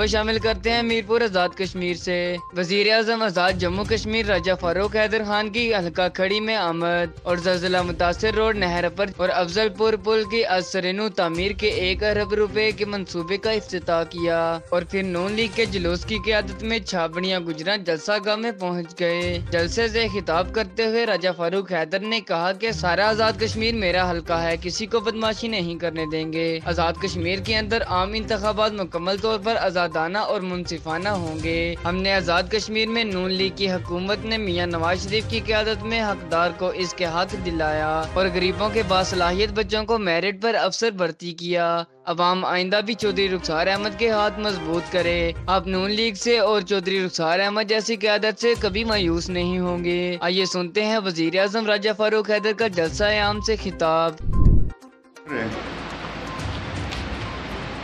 خبر شامل کرتے ہیں میرپور آزاد کشمیر سے۔ وزیر اعظم آزاد جموں کشمیر راجہ فاروق حیدر خان کی حلقہ کھڑی میں آمد اور زلزلہ متاثر روڈ نہر پر اور افضل پور پل کی ازسرنو تعمیر کے 1 ارب روپے کے منصوبے کا افتتاح کیا اور پھر نون لیگ کے جلوس کی قیادت میں چھابڑیاں گجراں جلسہ گاہ میں پہنچ گئے۔ جلسے سے خطاب کرتے ہوئے راجہ فاروق حیدر نے کہا کہ سارا آزاد کشمیر میرا حلقہ ہے، کسی کو بدماشی نہیں کرنے دیں گے۔ آزاد کشمیر کے اندر عام انتخابات مکمل طور پر آزادانہ اور منصفانہ ہوں گے۔ ہم نے آزاد کشمیر میں نون لیگ کی حکومت نے میاں نواز شریف کی قیادت میں حقدار کو اس کے حق دلایا اور غریبوں کے باصلاحیت بچوں کو میرٹ پر افسر بھرتی کیا۔ عوام آئندہ بھی چودھری رخسار احمد کے ہاتھ مضبوط کرے۔ آپ نون لیگ سے اور چودھری رخسار احمد جیسی قیادت سے کبھی مایوس نہیں ہوں گے۔ آئیے سنتے ہیں وزیر اعظم راجہ فاروق حیدر کا جلسہ عام سے خطاب۔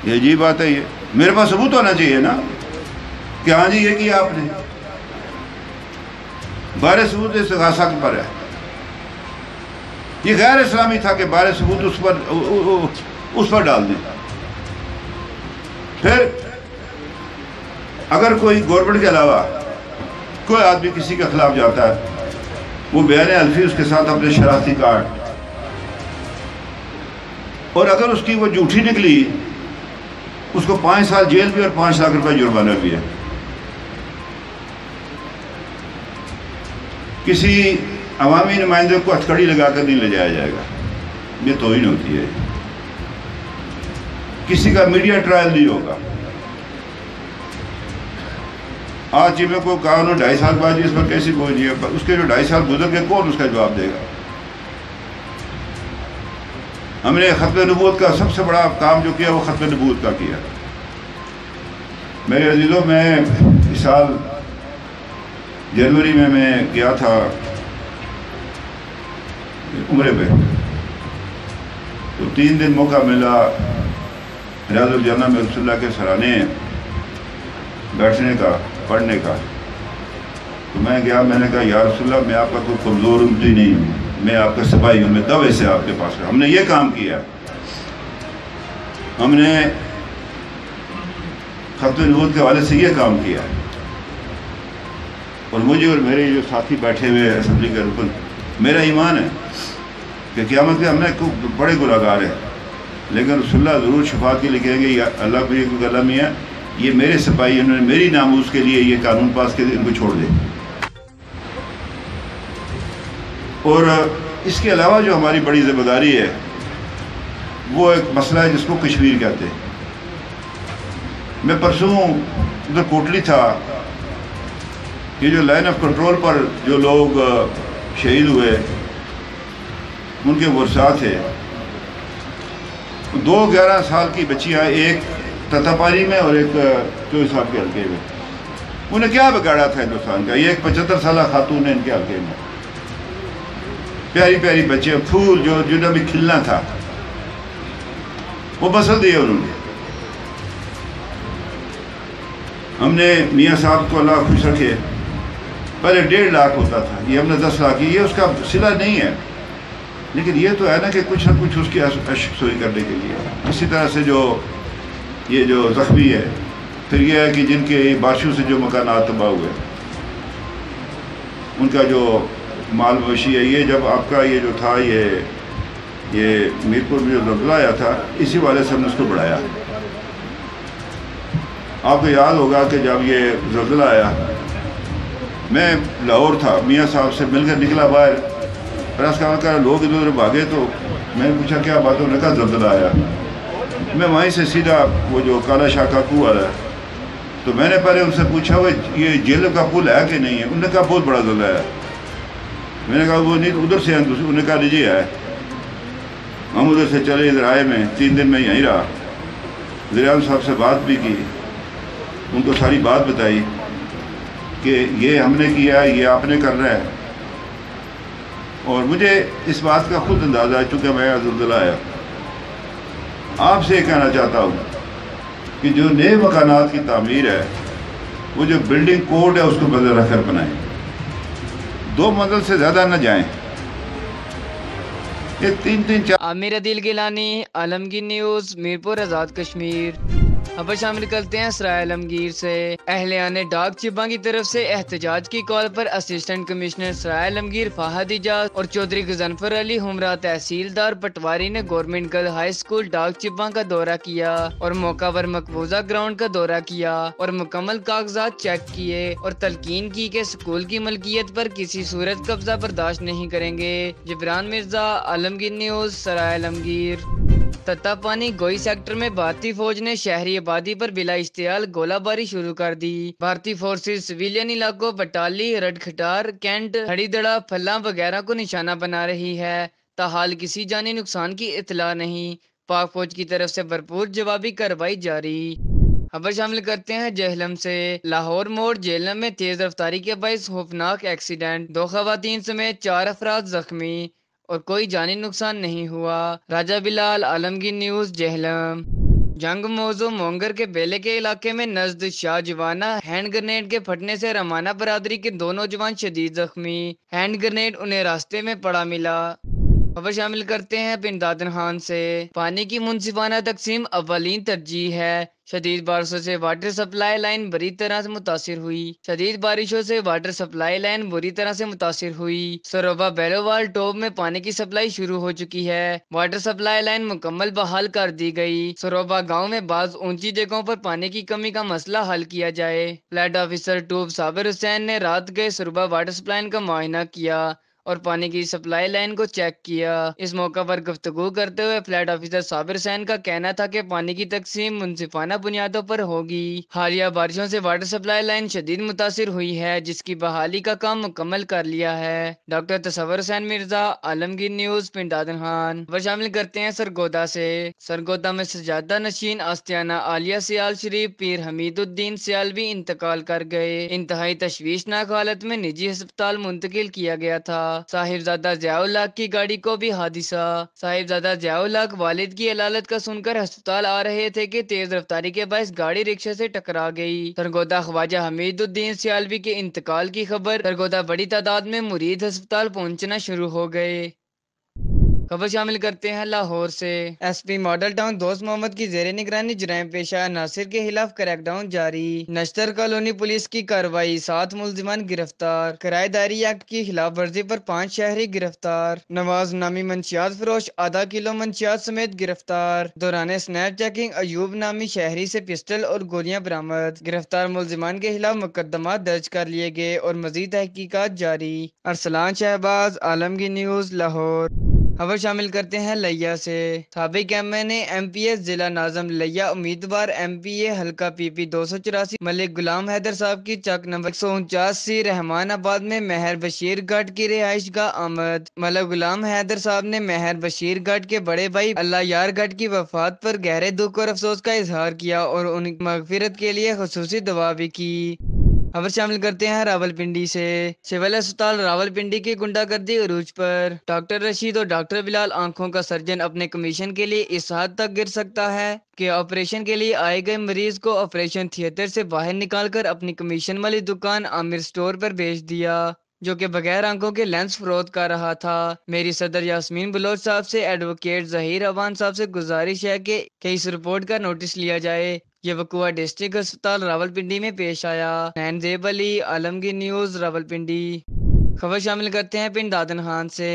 یہ عجیب بات ہے، یہ میرے پاس ثبوت ہونا چاہیے نا کہ ہاں جی یہ کیا آپ نے۔ بار ثبوت استغاثہ پر ہے، یہ غیر اسلامی تھا کہ بار ثبوت اس پر ڈال دیں۔ پھر اگر کوئی گورنمنٹ کے علاوہ کوئی آدمی کسی کے خلاف جاتا ہے، وہ بیان الفی اس کے ساتھ اپنے شناختی کارڈ، اور اگر اس کی وہ جھوٹی نکلی اس کو 5 سال جیل بھی اور 5 لاکھ روپے جرمانہ بھی ہے۔ کسی عوامی نمائندے کو ہتھکڑی لگا کر نہیں لے جایا جائے گا، یہ توہین ہوتی ہے۔ کسی کا میڈیا ٹرائل نہیں ہوگا۔ آج جی میں کو کہا انہوں 2.5 سال بعد اس پر کیسی پہنچی ہے، اس کے جو 2.5 سال گزر گئے کون اس کا جواب دے گا؟ ہم نے ختم نبوت کا سب سے بڑا کام جو کیا وہ ختم نبوت کا کیا۔ میرے عزیزوں، میں اس سال جنوری میں گیا تھا عمرے پہ، تو 3 دن موقع ملا ریاض الجنہ میں رسول اللہ کے سرانے بیٹھنے کا، پڑھنے کا۔ تو میں گیا، میں نے کہا یا رسول اللہ، میں آپ کا کوئی کمزور امتی نہیں ہوں، میں آپ کا سپاہی ہوں، میں دعوے سے آپ کے پاس ہوں۔ ہم نے یہ کام کیا، ہم نے ختم نبوت کے حوالے سے یہ کام کیا، اور مجھے اور میرے جو ساتھی بیٹھے ہوئے اسمبلی کے رکن، میرا ایمان ہے کہ قیامت کے ہم نے بڑے گناہگار ہیں، لیکن رسول اللہ ضرور شفاعت کے لیے کہیں گے یا اللہ کو یہ کوئی غلام ہے، یہ میرے سپاہی، انہوں نے میری ناموس کے لیے یہ قانون پاس کے ان کو چھوڑ دے۔ اور اس کے علاوہ جو ہماری بڑی ذمہ داری ہے وہ ایک مسئلہ ہے جس کو کشمیر کہتے ہیں۔ میں پرسوں ادھر کوٹلی تھا، یہ جو لائن آف کنٹرول پر جو لوگ شہید ہوئے ان کے ورثاء تھے، 2 11 سال کی بچیاں، ایک تتاپاری میں اور ایک 24 سال کے حلقے میں۔ انہیں کیا بگاڑا تھا ہندوستان کا؟ یہ ایک 75 سالہ خاتون ہے ان کے حلقے میں، پیاری پیاری بچے، پھول جو جنہیں بھی کھلنا تھا وہ بسل دیے انہوں نے۔ ہم نے میاں صاحب کو اللہ خوش رکھے، پہلے 1.5 لاکھ ہوتا تھا، یہ ہم نے 10 لاکھ کی، یہ اس کا صلہ نہیں ہے، لیکن یہ تو ہے نا کہ کچھ نہ کچھ اس کی اشک سوئی کرنے کے لیے۔ اسی طرح سے یہ جو زخمی ہے، پھر یہ ہے کہ جن کے بارشوں سے جو مکانات تباہ ہوئے ان کا جو مال مویشی ہے، یہ جب آپ کا یہ جو تھا یہ میرپور میں جو زلزلہ آیا تھا، اسی والے سے ہم نے اس کو بڑھایا۔ آپ کو یاد ہوگا کہ جب یہ زلزلہ آیا میں لاہور تھا، میاں صاحب سے مل کر نکلا باہر، پریس کانفرنس کر لوگ ادھر ادھر بھاگے، تو میں نے پوچھا کیا بات؟ انہوں نے کہا زلزلہ آیا۔ میں وہیں سے سیدھا وہ جو کالا شاہ کا کنواں ہے، تو میں نے پہلے ان سے پوچھا وہ یہ جیل کا پل ہے کہ نہیں ہے؟ انہوں نے کہا بہت بڑا زلزلہ ہے۔ میں نے کہا وہ نہیں ادھر سے ہیں، انہوں نے کہا لیجیے ہے۔ ہم ادھر سے چلے، ادھر آئے، میں 3 دن میں یہیں رہا، وزیر اعظم صاحب سے بات بھی کی، ان کو ساری بات بتائی کہ یہ ہم نے کیا، یہ آپ نے کرنا ہے۔ اور مجھے اس بات کا خود اندازہ ہے، چونکہ میں زلزلہ آیا۔ آپ سے یہ کہنا چاہتا ہوں کہ جو نئے مکانات کی تعمیر ہے، وہ جو بلڈنگ کوڈ ہے اس کو بدل رکھ کر بنائیں، 2 منزل سے زیادہ نہ جائیں۔ یہ 3 4 عامر عدیل گیلانی، عالمگیر نیوز، میرپور آزاد کشمیر۔ اب شامل کرتے ہیں سرائے عالمگیر سے۔ اہلیان ڈاک چبہ کی طرف سے احتجاج کی کال پر اسسٹنٹ کمشنر سرائے عالمگیر فہد اجاز اور چودھری غضنفر علی ہمراہ تحصیلدار پٹواری نے گورنمنٹ گرل ہائی اسکول ڈاک چبہ کا دورہ کیا اور موقع پر مقبوضہ گراؤنڈ کا دورہ کیا اور مکمل کاغذات چیک کیے اور تلقین کی کہ اسکول کی ملکیت پر کسی صورت قبضہ برداشت نہیں کریں گے۔ جبران مرزا، عالمگیر نیوز، سرائے عالمگیر۔ تتا پانی گوئی سیکٹر میں بھارتی فوج نے شہری آبادی پر بلا اشتعال گولہ باری شروع کر دی۔ بھارتی فورسز سویلین علاقوں بٹالی، رڈ کھٹار، کینٹ، ہڑی دڑا، پھلاں وغیرہ کو نشانہ بنا رہی ہے۔ تاحال کسی جانی نقصان کی اطلاع نہیں۔ پاک فوج کی طرف سے بھرپور جوابی کارروائی جاری۔ خبر شامل کرتے ہیں جہلم سے۔ لاہور موڑ جہلم میں تیز رفتاری کے باعث خوفناک ایکسیڈنٹ، 2 خواتین سمیت 4 افراد زخمی اور کوئی جانی نقصان نہیں ہوا۔ راجہ بلال، عالمگیر نیوز، جہلم۔ جنگ موضوع مونگر کے بیلے کے علاقے میں نزد شاہ جوانہ ہینڈ گرنیڈ کے پھٹنے سے رمانہ برادری کے 2 نوجوان شدید زخمی۔ ہینڈ گرنیڈ انہیں راستے میں پڑا ملا۔ خبر شامل کرتے ہیں پنڈ دادن خان سے۔ پانی کی منصفانہ تقسیم اولین ترجیح ہے۔ شدید بارشوں سے واٹر سپلائی لائن بری طرح سے متاثر ہوئی۔ سروبا بیلووال ٹوب میں پانی کی سپلائی شروع ہو چکی ہے۔ واٹر سپلائی لائن مکمل بحال کر دی گئی۔ سروبا گاؤں میں بعض اونچی جگہوں پر پانی کی کمی کا مسئلہ حل کیا جائے۔ فلڈ آفیسر ٹوب صابر حسین نے رات گئے سروبا واٹر سپلائی کا معائنہ کیا اور پانی کی سپلائی لائن کو چیک کیا۔ اس موقع پر گفتگو کرتے ہوئے فلڈ آفیسر صابر حسین کا کہنا تھا کہ پانی کی تقسیم منصفانہ بنیادوں پر ہوگی۔ حالیہ بارشوں سے واٹر سپلائی لائن شدید متاثر ہوئی ہے، جس کی بحالی کا کام مکمل کر لیا ہے۔ ڈاکٹر تصور حسین مرزا، عالمگیر نیوز، پنڈ دادن خان۔ خبر شامل کرتے ہیں سرگودا سے۔ سرگودا میں سجادہ نشین آستانہ عالیہ سیال شریف پیر حمید الدین سیالوی انتقال کر گئے۔ انتہائی تشویشناک حالت میں نجی ہسپتال منتقل کیا گیا تھا۔ صاحبزادہ ضیاء الحق کی گاڑی کو بھی حادثہ۔ صاحبزادہ ضیاء الحق والد کی علالت کا سن کر ہسپتال آ رہے تھے کہ تیز رفتاری کے باعث گاڑی رکشے سے ٹکرا گئی۔ سرگودا خواجہ حمید الدین سیالوی کے انتقال کی خبر سرگودا بڑی تعداد میں مرید ہسپتال پہنچنا شروع ہو گئے۔ خبر شامل کرتے ہیں لاہور سے۔ ایس پی ماڈل ٹاؤن دوست محمد کی زیر نگرانی جرائم پیشہ عناصر کے خلاف کریک ڈاؤن جاری۔ نشتر کالونی پولیس کی کارروائی، 7 ملزمان گرفتار۔ کرایہ داری ایکٹ کی خلاف ورزی پر 5 شہری گرفتار۔ نواز نامی منشیات فروش آدھا کلو منشیات سمیت گرفتار۔ دوران اسنیپ چیکنگ ایوب نامی شہری سے پسٹل اور گولیاں برآمد۔ گرفتار ملزمان کے خلاف مقدمات درج کر لیے گئے اور مزید تحقیقات جاری۔ ارسلان شہباز، عالمگیر نیوز، لاہور۔ خبر شامل کرتے ہیں لیا سے۔ سابق M N A M P S ضلع ناظم لیا امیدوار ایم پی اے حلقہ پی پی 284 ملک غلام حیدر صاحب کی چک نمبر 149 رحمان آباد میں مہر بشیر گھٹ کی رہائش گاہ آمد۔ ملک غلام حیدر صاحب نے مہر بشیر گھٹ کے بڑے بھائی اللہ یار گھٹ کی وفات پر گہرے دکھ اور افسوس کا اظہار کیا اور ان کی مغفرت کے لیے خصوصی دعا بھی کی۔ خبر شامل کرتے ہیں راولپنڈی سے۔ سول اسپتال راولپنڈی کی گنڈا گردی عروج پر۔ ڈاکٹر رشید اور ڈاکٹر بلال آنکھوں کا سرجن اپنے کمیشن کے لیے اس حد تک گر سکتا ہے کہ آپریشن کے لیے آئے گئے مریض کو آپریشن تھیٹر سے باہر نکال کر اپنی کمیشن والی دکان عامر سٹور پر بھیج دیا، جو کہ بغیر آنکھوں کے لینس فروخت کر رہا تھا۔ میری صدر یاسمین بلوچ صاحب سے ایڈوکیٹ ظہیر اوان صاحب سے گزارش ہے کہ اس رپورٹ کا نوٹس لیا جائے۔ یہ وقوع ڈسٹرکٹ ہسپتال راولپنڈی میں پیش آیا۔ نین زیب علی، عالمگیر نیوز، راولپنڈی۔ خبر شامل کرتے ہیں پنڈ دادن خان سے۔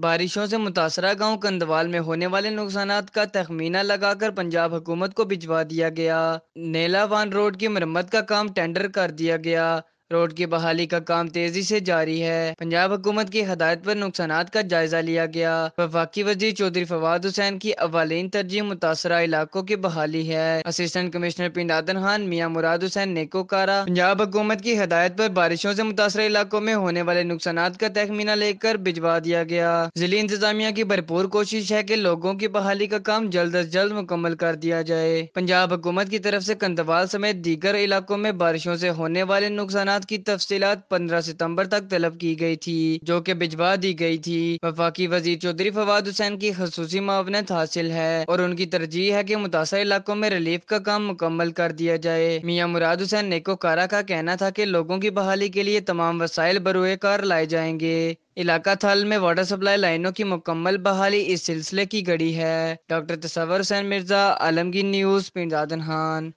بارشوں سے متاثرہ گاؤں کندوال میں ہونے والے نقصانات کا تخمینہ لگا کر پنجاب حکومت کو بھجوا دیا گیا۔ نیلا وان روڈ کی مرمت کا کام ٹینڈر کر دیا گیا۔ روڈ کی بحالی کا کام تیزی سے جاری ہے۔ پنجاب حکومت کی ہدایت پر نقصانات کا جائزہ لیا گیا۔ وفاقی وزیر چودھری فواد حسین کی اولین ترجیح متاثرہ علاقوں کی بحالی ہے۔ اسسٹنٹ کمشنر پنڈ دادن خان میاں مراد حسین نیکوکارا پنجاب حکومت کی ہدایت پر بارشوں سے متاثرہ علاقوں میں ہونے والے نقصانات کا تخمینہ لے کر بھجوا دیا گیا۔ ضلعی انتظامیہ کی بھرپور کوشش ہے کہ لوگوں کی بحالی کا کام جلد از جلد مکمل کر دیا جائے۔ پنجاب حکومت کی طرف سے کندوال سمیت دیگر علاقوں میں بارشوں سے ہونے والے نقصانات امکانات کی تفصیلات 15 ستمبر تک طلب کی گئی تھی، جو کہ بھجوا دی گئی تھی۔ وفاقی وزیر چودھری فواد حسین کی خصوصی معاونت حاصل ہے اور ان کی ترجیح ہے کہ متاثرہ علاقوں میں ریلیف کا کام مکمل کر دیا جائے۔ میاں مراد حسین نیکوکارہ کا کہنا تھا کہ لوگوں کی بحالی کے لیے تمام وسائل بروئے کار لائے جائیں گے۔ علاقہ تھال میں واٹر سپلائی لائنوں کی مکمل بحالی اس سلسلے کی گڑی ہے۔ ڈاکٹر تصور حسین مرزا، عالمگیر نیوز، پنڈ زادن خان۔